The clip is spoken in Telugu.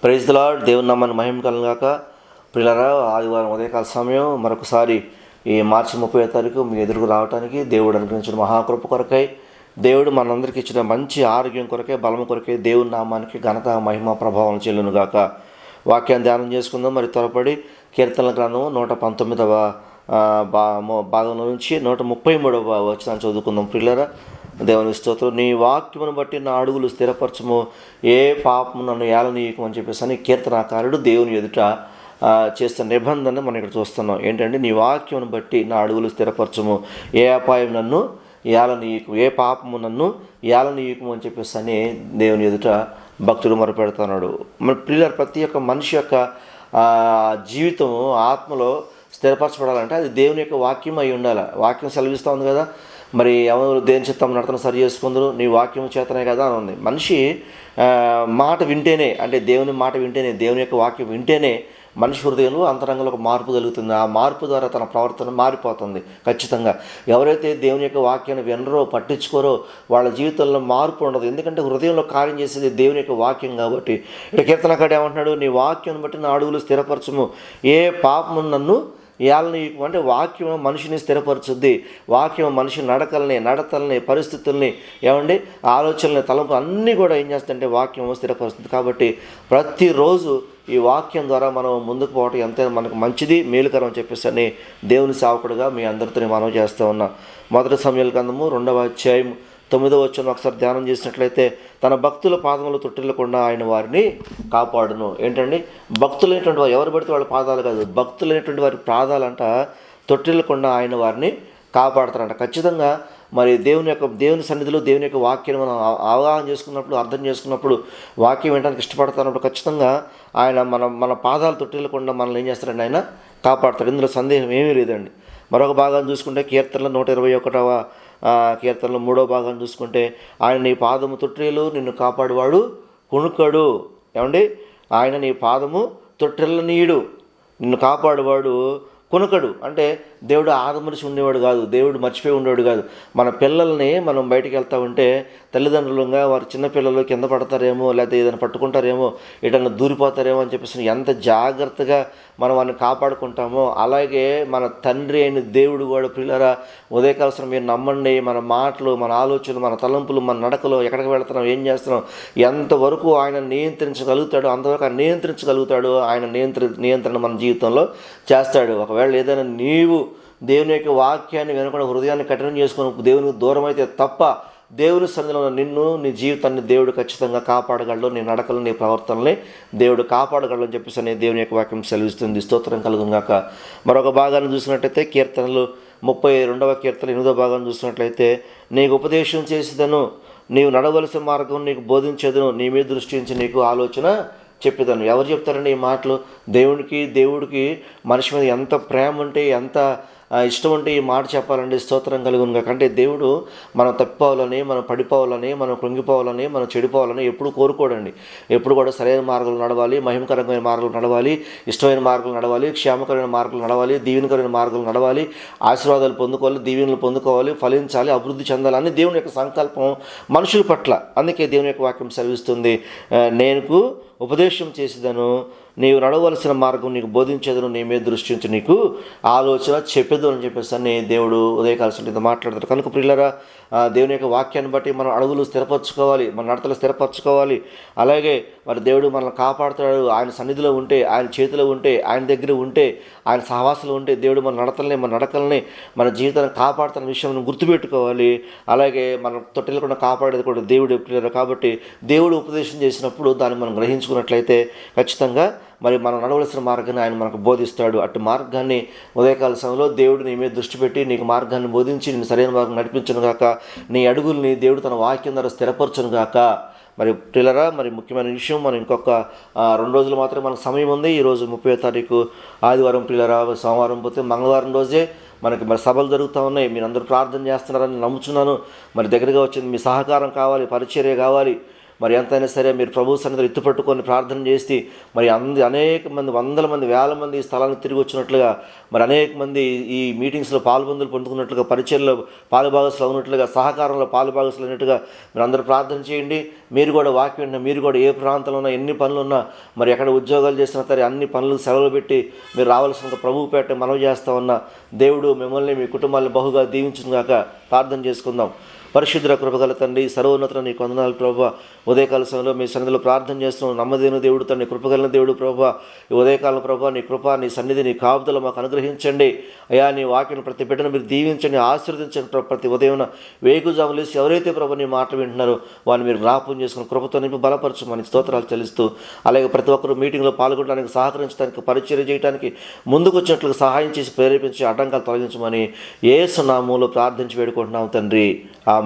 Praise the lord. దేవుని నామాన్ని మహిమ కలుగాక. ప్రియులారా, ఆదివారం ఉదయకాల సమయం మరొకసారి ఈ మార్చి 30వ తారీఖు మీ ఎదురుకు రావడానికి దేవుడు అనుగ్రహించిన మహాకృప కొరకై, దేవుడు మనందరికీ ఇచ్చిన మంచి ఆరోగ్యం కొరకే, బలం కొరకే దేవుని నామానికి ఘనత మహిమ ప్రభావం చెల్లునుగాక. వాక్యాన్ని ధ్యానం చేసుకుందాం. మరి త్వరపడి కీర్తనల గ్రంథము 119వ భాగంలో నుంచి 133వ వచనాన్ని చదువుకుందాం. ప్రియులారా, దేవుని స్తోత్రం. నీ వాక్యమును బట్టి నా అడుగులు స్థిరపరచము, ఏ పాపము నన్ను ఏలనీయకమని చెప్పేసి అని కీర్తనాకారుడు దేవుని ఎదుట చేస్తున్న నిబంధన మనం ఇక్కడ చూస్తున్నాం. ఏంటంటే, నీ వాక్యమును బట్టి నా అడుగులు స్థిరపరచము, ఏ అపాయం నన్ను ఏలనీయకు, ఏ పాపము నన్ను ఏలనీయకము అని చెప్పేసి అని దేవుని ఎదుట భక్తుడు మొరపెడుతున్నాడు. మన ప్రియుల ప్రతి ఒక్క మనిషి యొక్క జీవితం ఆత్మలో స్థిరపరచబడాలంటే అది దేవుని యొక్క వాక్యం అయి ఉండాలి. వాక్యం సెలవిస్తూ ఉంది కదా, మరి ఎవరు దేని చిత్తం నడతను సరి చేసుకుందరు, నీ వాక్యం చేతనే కదా అని ఉంది. మనిషి మాట వింటేనే, అంటే దేవుని మాట వింటేనే, దేవుని యొక్క వాక్యం వింటేనే మనిషి హృదయంలో అంతరంగంలో ఒక మార్పు కలుగుతుంది. ఆ మార్పు ద్వారా తన ప్రవర్తన మారిపోతుంది. ఖచ్చితంగా ఎవరైతే దేవుని యొక్క వాక్యాన్ని వినరో, పట్టించుకోరో, వాళ్ళ జీవితంలో మార్పు ఉండదు. ఎందుకంటే హృదయంలో కార్యం చేసేది దేవుని యొక్క వాక్యం కాబట్టి. ఇక్కడ కీర్తనకారుడు ఏమంటున్నాడు, నీ వాక్యం బట్టి నా అడుగులు స్థిరపరచము, ఏ పాపము నన్ను ఏలనీయకము. అంటే వాక్యం మనిషిని స్థిరపరచుద్ది. వాక్యం మనిషి నడతల్ని పరిస్థితుల్ని ఆలోచనల్ని తలంపు అన్నీ కూడా ఏం చేస్తుందంటే వాక్యం స్థిరపరుస్తుంది. కాబట్టి ప్రతిరోజు ఈ వాక్యం ద్వారా మనం ముందుకు పోవటం ఎంతైనా మనకు మంచిది, మేలుకరం అని చెప్పేసి అని దేవుని సేవకుడుగా మీ అందరితో మనం చేస్తూ ఉన్నాం. మొదటి సమయాల గ్రంథము 2వ అధ్యాయం 9వ వచనం ఒకసారి ధ్యానం చేసినట్లయితే, తన భక్తుల పాదములు తొట్టిల్లకుండా ఆయన వారిని కాపాడును. ఏంటండి, భక్తులైనటువంటి వారు, ఎవరు పడితే వాళ్ళ పాదాలు కాదు, భక్తులైనటువంటి వారి పాదాలంట తొట్టిల్లకుండా ఆయన వారిని కాపాడుతారంట. ఖచ్చితంగా మరి దేవుని సన్నిధిలో దేవుని యొక్క వాక్యాన్ని మనం అవగాహన చేసుకున్నప్పుడు, అర్థం చేసుకున్నప్పుడు, వాక్యం వినడానికి ఇష్టపడుతున్నప్పుడు ఖచ్చితంగా ఆయన మన పాదాలు తొట్టిల్లకుండా మనల్ని ఏం చేస్తారండి, ఆయన కాపాడుతాడు. ఇందులో సందేహం ఏమీ లేదండి. మరొక భాగాన్ని చూసుకుంటే కీర్తనలో 121వ కీర్తనలో 3వ భాగాన్ని చూసుకుంటే, ఆయన నీ పాదము తొట్టిల్లు, నిన్ను కాపాడువాడు కుణుకడు. ఆయన నీ పాదము తొట్టిల్లనీయుడు, నిన్ను కాపాడువాడు కుణుకడు. అంటే దేవుడు ఆదమరిచి ఉండేవాడు కాదు, దేవుడు మర్చిపోయి ఉండేవాడు కాదు. మన పిల్లల్ని మనం బయటికి వెళ్తూ ఉంటే తల్లిదండ్రులుగా వారు చిన్నపిల్లలు కింద పడతారేమో, లేకపోతే ఏదైనా పట్టుకుంటారేమో, ఏదైనా దూరిపోతారేమో అని చెప్పేసి ఎంత జాగ్రత్తగా మనం వారిని కాపాడుకుంటామో, అలాగే మన తండ్రి అయిన దేవుడు కూడా ప్రియులారా ఉదయకాలసం మీరు నమ్మండి, మన మాటలు, మన ఆలోచనలు, మన తలంపులు, మన నడకలో ఎక్కడికి వెళ్తున్నాం, ఏం చేస్తున్నాం, ఎంతవరకు ఆయన నియంత్రించగలుగుతాడో అంతవరకు ఆయన నియంత్రించగలుగుతాడు. ఆయన నియంత్రణ మన జీవితంలో చేస్తాడు. ఒకవేళ ఏదైనా నీవు దేవుని యొక్క వాక్యాన్ని వినకుండా హృదయాన్ని కఠినం చేసుకుని దేవునికి దూరం అయితే తప్ప దేవుని సన్నిధిలో నిన్ను, నీ జీవితాన్ని దేవుడు ఖచ్చితంగా కాపాడగలడు. నీ నడకలు, నీ ప్రవర్తనని దేవుడు కాపాడగలడు అని చెప్పేసి అనే దేవుని యొక్క వాక్యం సెలవిస్తుంది. స్తోత్రం కలుగుగాక. మరొక భాగాన్ని చూసినట్లయితే కీర్తనలు 32వ కీర్తన 8వ భాగాన్ని చూసినట్లయితే, నీకు ఉపదేశం చేసేదను, నీవు నడవలసిన మార్గం నీకు బోధించేదను, నీ మీద దృష్టి ఉంచి నీకు ఆలోచన చెప్పేదాను. ఎవరు చెప్తారండి ఈ మాటలు? దేవుడికి మనిషి మీద ఎంత ప్రేమ ఉంటే, ఎంత ఇష్టం ఉంటే ఈ మాట చెప్పాలండి. స్తోత్రం కలుగునుగా. అంటే దేవుడు మనం తప్పిపోవాలని, మనం పడిపోవాలని, మనం కృంగిపోవాలని, మనం చెడిపోవాలని ఎప్పుడు కోరుకోడండి. ఎప్పుడు కూడా సరైన మార్గాలు నడవాలి, మహిమకరమైన మార్గాలు నడవాలి, ఇష్టమైన మార్గాలు నడవాలి, క్షేమకరమైన మార్గాలు నడవాలి, దీవెనకరమైన మార్గాలు నడవాలి, ఆశీర్వాదాలు పొందుకోవాలి, దీవెనలు పొందుకోవాలి, ఫలించాలి, అభివృద్ధి చెందాలి అని దేవుని యొక్క సంకల్పం మనుషుల పట్ల. అందుకే దేవుని యొక్క వాక్యం సెలవిస్తుంది, నేను ఉపదేశం చేసేదను, నీవు నడవలసిన మార్గం నీకు బోధించేదను, నీ మీద దృష్టి ఉంచి నీకు ఆలోచన చెప్పేదు అని చెప్పేసి అని దేవుడు ఉదయకాలసం మాట్లాడతాడు. కనుక ప్రియులారా, దేవుని యొక్క వాక్యాన్ని బట్టి మనం అడుగులు స్థిరపరచుకోవాలి, మన నడతలు స్థిరపరచుకోవాలి. అలాగే మరి దేవుడు మనల్ని కాపాడుతాడు. ఆయన సన్నిధిలో ఉంటే, ఆయన చేతిలో ఉంటే, ఆయన దగ్గర ఉంటే, ఆయన సహవాసంలో ఉంటే దేవుడు మన నడతల్ని, మన నడకల్ని, మన జీవితాన్ని కాపాడుతున్న విషయం గుర్తుపెట్టుకోవాలి. అలాగే మనం తొట్టిల్లకుండా కాపాడేది కూడా దేవుడు ప్రియులారా. కాబట్టి దేవుడు ఉపదేశం చేసినప్పుడు దాన్ని మనం గ్రహించుకున్నట్లయితే ఖచ్చితంగా మరి మనం నడవలసిన మార్గాన్ని ఆయన మనకు బోధిస్తాడు. అటు మార్గాన్ని ఉదయకాల సమయంలో దేవుడు నీ మీద దృష్టి పెట్టి నీకు మార్గాన్ని బోధించి నేను సరైన మార్గం నడిపించను గాక, నీ అడుగుల్ని దేవుడు తన వాక్యం ద్వారా స్థిరపరచును గాక. మరి ప్రియులారా, మరి ముఖ్యమైన విషయం, మనం ఇంకొక 2 రోజులు మాత్రమే మనకు సమయం ఉంది. ఈరోజు 30వ తారీఖు ఆదివారం ప్రియులారా, సోమవారం పోతే మంగళవారం రోజే మనకి మరి సభలు జరుగుతూ ఉన్నాయి. మీరు అందరూ ప్రార్థన చేస్తున్నారని నమ్ముచున్నాను. మరి దగ్గరగా వచ్చింది మీ సహకారం కావాలి, పరిచర్య కావాలి. మరి ఎంతైనా సరే మీరు ప్రభు సన్నిధిలో ఎత్తుపట్టుకొని ప్రార్థన చేసి మరి అనేక మంది, వందల మంది, వేల మంది ఈ స్థలానికి తిరిగి వచ్చినట్లుగా, మరి అనేక మంది ఈ మీటింగ్స్లో పొందుకున్నట్లుగా, పరిచయలో పాలుభాగస్లు ఉన్నట్లుగా, సహకారంలో పాలుభాగస్లు అయినట్టుగా మీరు అందరూ ప్రార్థన చేయండి. మీరు కూడా వాక్యం, మీరు కూడా ఏ ప్రాంతంలో ఉన్నా, ఎన్ని పనులు ఉన్నా, మరి ఎక్కడ ఉద్యోగాలు చేసినా సరే అన్ని పనులు సెలవులు పెట్టి మీరు రావాల్సిన ప్రభువు పేట మనవి చేస్తా ఉన్న దేవుడు మిమ్మల్ని, మీ కుటుంబాన్ని బహుగా దీవించును గాక. ప్రార్థన చేసుకుందాం. పరిశుద్ధ కృపగల తండ్రి, సర్వోన్నత నీకు వందనాలు ప్రభువా. ఉదయకాల సమయంలో మీ సన్నిధిలో ప్రార్థన చేస్తున్నాం. నమ్మదైన దేవుడు తండ్రి, కృపగలిగిన దేవుడు ప్రభువా. ఈ ఉదయకాలం ప్రభువా, నీ కృప, నీ సన్నిధి, నీ కాపుదల మాకు అనుగ్రహించండి అయ్యా. నీ వాక్యం ప్రతి బిడ్డను మీరు దీవించండి, ఆశీర్వదించండి. ప్రతి ఉదయం వేకుజాములు లేసి ఎవరైతే ప్రభు నీ మాటలు వింటున్నారో వారిని మీరు జ్ఞాపకం చేసుకుని కృపతో నింపి బలపరచమని స్తోత్రాలు చెల్లిస్తూ, అలాగే ప్రతి ఒక్కరు మీటింగ్లో పాల్గొనడానికి, సహకరించడానికి, పరిచర్య చేయడానికి ముందుకు వచ్చినట్లుగా సహాయం చేసి ప్రేరేపించి అడ్డంకాలు తొలగించమని యేసు నామములో ప్రార్థించి వేడుకుంటున్నాం తండ్రి. ఆమేన్.